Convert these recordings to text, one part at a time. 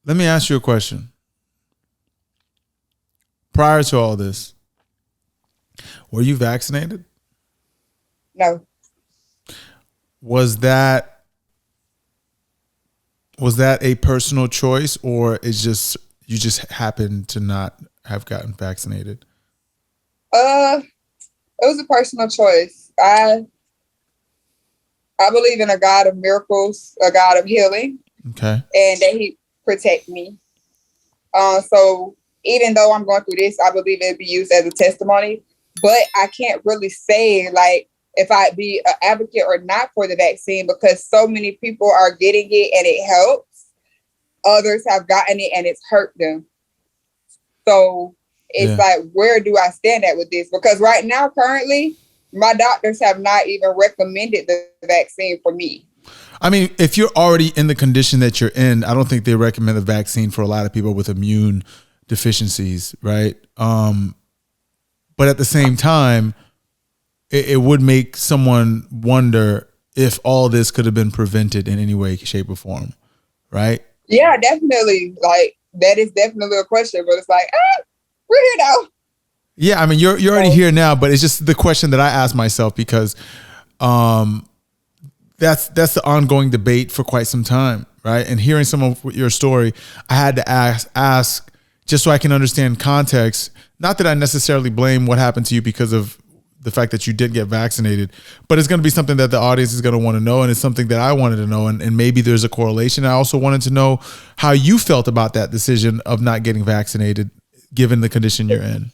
Let me ask you a question. Prior to all this, were you vaccinated? No. Was that a personal choice, or is just you just happened to not have gotten vaccinated? It was a personal choice. I believe in a God of miracles, a God of healing. Okay. And that He protect me. So even though I'm going through this, I believe it'll be used as a testimony. But I can't really say like if I'd be an advocate or not for the vaccine, because so many people are getting it and it helps. Others have gotten it and it's hurt them. So it's like, where do I stand at with this? Because right now, currently, my doctors have not even recommended the vaccine for me. I mean, if you're already in the condition that you're in, I don't think they recommend the vaccine for a lot of people with immune deficiencies, right? But at the same time, it would make someone wonder if all this could have been prevented in any way, shape, or form, right? Yeah, definitely. Like, that is definitely a question, but it's like, we're here now. Yeah, I mean, you're already here now, but it's just the question that I ask myself because that's the ongoing debate for quite some time, right? And hearing some of your story, I had to ask just so I can understand context. Not that I necessarily blame what happened to you because of the fact that you did get vaccinated, but it's going to be something that the audience is going to want to know, and it's something that I wanted to know, and maybe there's a correlation. I also wanted to know how you felt about that decision of not getting vaccinated, given the condition you're in.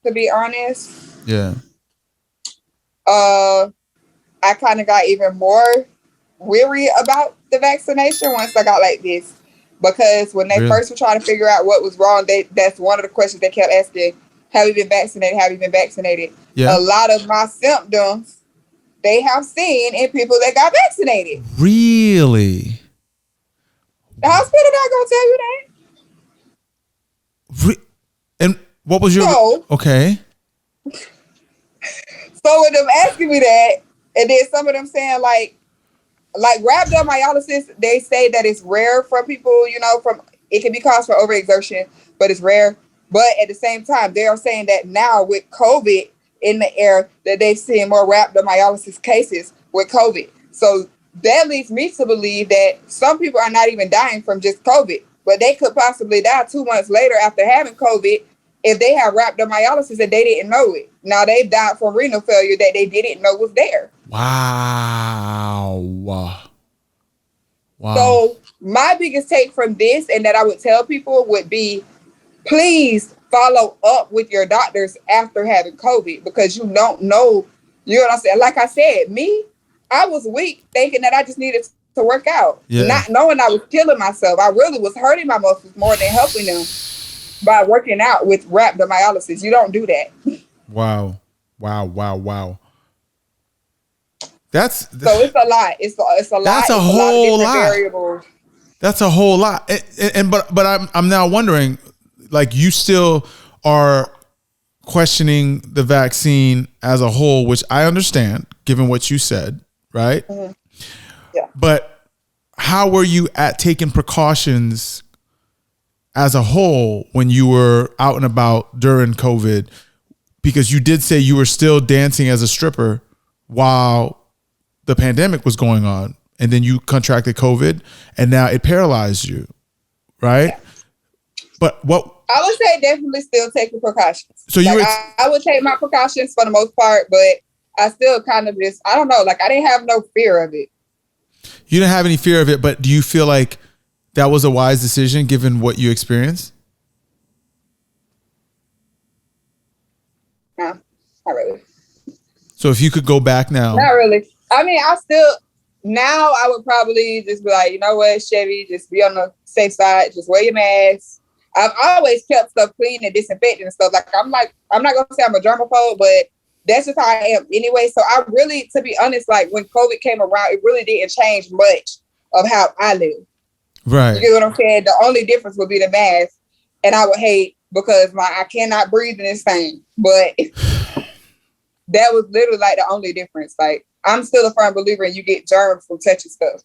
To be honest, yeah, I kind of got even more weary about the vaccination once I got like this, because when they first were trying to figure out what was wrong, that's one of the questions they kept asking. Have you been vaccinated? Have you been vaccinated? Yeah. A lot of my symptoms they have seen in people that got vaccinated. Really? The hospital not gonna tell you that. And what was your okay? So with them asking me that, and then some of them saying like rhabdomyolysis, they say that it's rare for people, from it can be caused for overexertion, but it's rare. But at the same time, they are saying that now with COVID in the air, that they've seen more rhabdomyolysis cases with COVID. So that leads me to believe that some people are not even dying from just COVID, but they could possibly die 2 months later after having COVID if they have rhabdomyolysis and they didn't know it. Now they've died from renal failure that they didn't know was there. Wow. So my biggest take from this, and that I would tell people, would be, please follow up with your doctors after having COVID, because you don't know, you know what I'm saying? Like I said, I was weak thinking that I just needed to work out, not knowing I was killing myself. I really was hurting my muscles more than helping them by working out with rhabdomyolysis. You don't do that. Wow. So it's a lot. It's a lot. That's a whole lot. Variables. That's a whole lot. But I'm now wondering, like, you still are questioning the vaccine as a whole, which I understand given what you said, right? Mm-hmm. Yeah. But how were you at taking precautions as a whole when you were out and about during COVID? Because you did say you were still dancing as a stripper while the pandemic was going on, and then you contracted COVID, and now it paralyzed you, right? Yeah. But what I would say, definitely still taking precautions. So I would take my precautions for the most part, but I still kind of just, I don't know, like I didn't have no fear of it. You didn't have any fear of it, but do you feel like that was a wise decision given what you experienced? No, not really. So if you could go back now. Not really. I mean, now I would probably just be like, you know what, Chevy, just be on the safe side. Just wear your mask. I've always kept stuff clean and disinfected and stuff. Like, I'm not going to say I'm a germaphobe, but that's just how I am anyway. So I really, to be honest, like when COVID came around, it really didn't change much of how I live. Right. You get what I'm saying? The only difference would be the mask. And I would hate because I cannot breathe in this thing. But that was literally like the only difference. Like, I'm still a firm believer in you get germs from touching stuff.